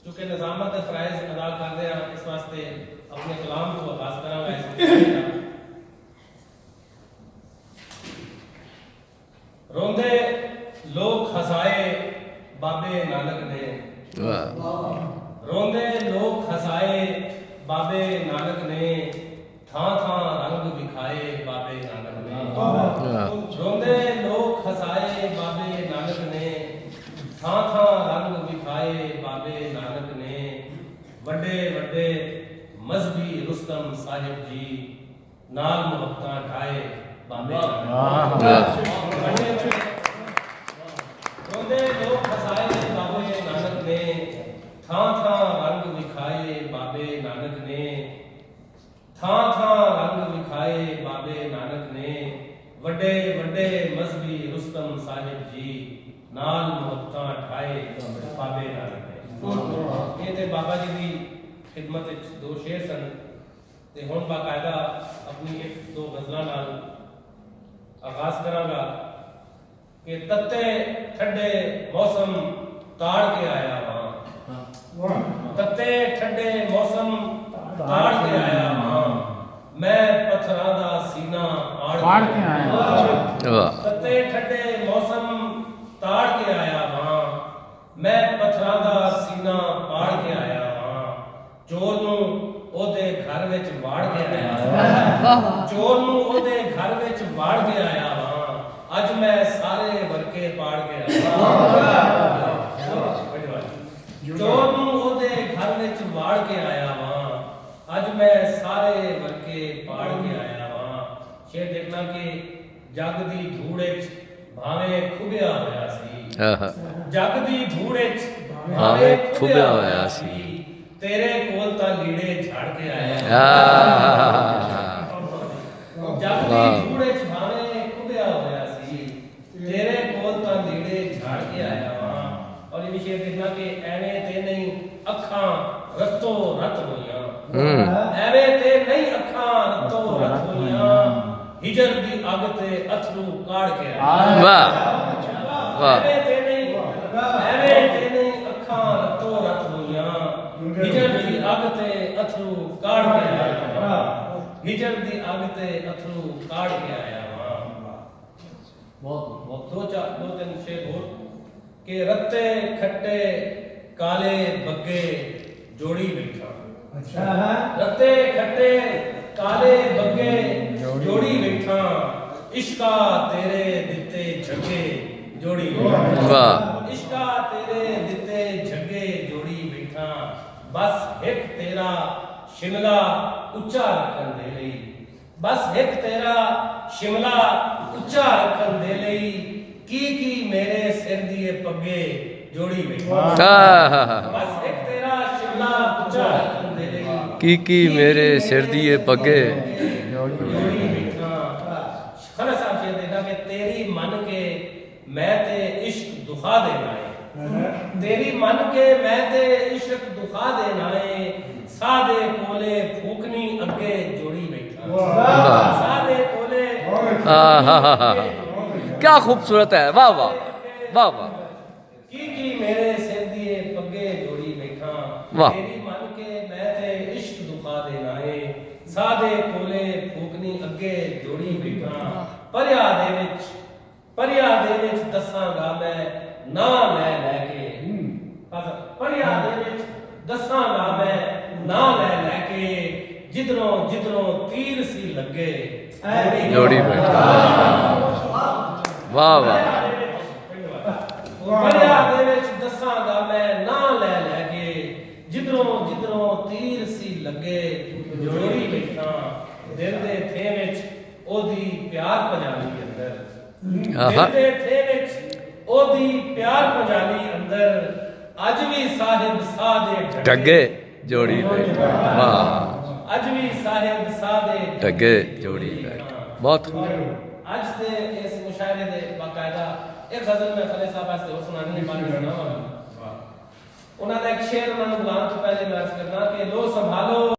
चूंकि निजामत फराइज अदा कर रहे हैं इस वास्ते अपने कलाम को आगाज करांगा। रोंदे लोग हसाए बाबे नानक ने, रोंदे लोग हसाए बाबे नानक ने, थां थां रंग विखाए बाबे नानक ने। रोंदे लोग हसाए बाबे नानक ने, थां थां रंग विखाए बाबे नानक ने। वड्डे वड्डे मजहबी रुस्तम साहिब जी नाल मुहब्बतां ढाए बाबे नानक ने। रोंदे लोग हसाए बाबे नानक ने, थां थां रंग विखाए बाबे नानक ने, थां थां रंग विखाए बाबे नानक ने। वड्डे वड्डे मजहबी रुस्तम साहिब जी नाल मुहब्बतां ढाए बाबे नानक ने। ये ते बाबा जी की खिदमत विच दो शेर सन ते हुण बाकायदा अपनी एक दो गज़लां नाल आगाज करांगा कि तत्ते ठंडे मौसम ताड़ के आया वहां, तत्ते ठंडे मौसम ताड़ के आया वहां, मैं पत्थरां दा सीना आड़ के आया। तत्ते ठंडे मौसम ताड़ के आया वहां, मैं पत्थरां दा सीना पाड़ के आया वहां। चोर नूं ओदे घर विच वाड़ के आया, चोर नूं ओदे घर विच वाड़ के आया वहां, अज मैं सारे वर्के पाड़ के आया। चोर नूं ओदे घर विच वाड़ के आया वहां, अज मैं सारे वर्के पाड़ के आया वहां। शेर देखना कि जग दी धूड़ विच भावें खुबिया होया सी, जग दी धूड़ विच भावें खुबिया होया सी, तेरे कोल तां लीड़े झाड़ के आया। जग दी धूड़ विच भावें खुबिया होया सी, तेरे कोल तां लीड़े झाड़ के आया वहां। और ये भी शेर देखना कि एवें ते नहीं अखां रत्तो रत होइयां, एवें ते नहीं अखां रत्तो रत होइयां, हिजर दी अग ते अथरू काढ़ के आया। वाह एवें ते नहीं अखां रत्तो रत होइयां, हिजर दी अग ते अथरू काढ़ के आया। हिजर दी अग ते अथरू काढ़ के आया वहां। बहुत दो तीन शेर और कि रत्ते खट्टे काले बग्गे जोड़ी बैठा, रत्ते खट्टे काले बग्गे जोड़ी बैठा, इश्का तेरे दिते झगे जोड़ी बैठा, इश्का तेरे दिते झगे जोड़ी बैठा। बस एक तेरा शिमला उच्चा रखन दे लई, बस एक तेरा शिमला उच्चा रखन दे लई, की मेरे सिर दिए पग्गे जोड़ी बैठा। बस एक तेरा शिमला उच्चा रखन दे लई, की मेरे सिर दिए पग्गे जोड़ी बैठा। खरा साहब ये देखा कि तेरी मन के मैं ते इश्क दुखा देना है, तेरी मन के मैं ते इश्क दुखा देना है, सादे कोले फूकनी अगे जोड़ी बैठा, सादे कोले क्या खूबसूरत है। वाह वाह वाह वाह। की मेरे सिर दिए पग्गे जोड़ी बैठा, तेरी मन के मैं ते इश्क दुखा देना है, सादे कोले फूकनी अगे जोड़ी बैठा। परिया दे विच दसांगा मैं ना लै लैके, परिया दे विच दसांगा मैं ना लै लैके, जिधरों जिधरों तीर सी लगे जोड़ी बैठा। वाह वाह। परिया दे विच दसांगा मैं ना लै लैके, जिधरों जिधरों तीर सी लगे जोड़ी बैठा। दिल दे थे विच ओदी प्यार पंजाली अंदर, दिल दे थे विच ओदी प्यार पंजाली अंदर, अज भी साहिब सादे ढगे जोड़ी बैठा। वाह अज भी साहिब सादे ढगे जोड़ी बैठा। बहुत आज से इस मुशायरे दे बाकायदा एक गजल में खले साहब वास्ते और सुनानी है बानी सुनावा। उन्होंने एक शेर उन्होंने बुलाने तो पहले मैं अर्ज करना कि लो संभालो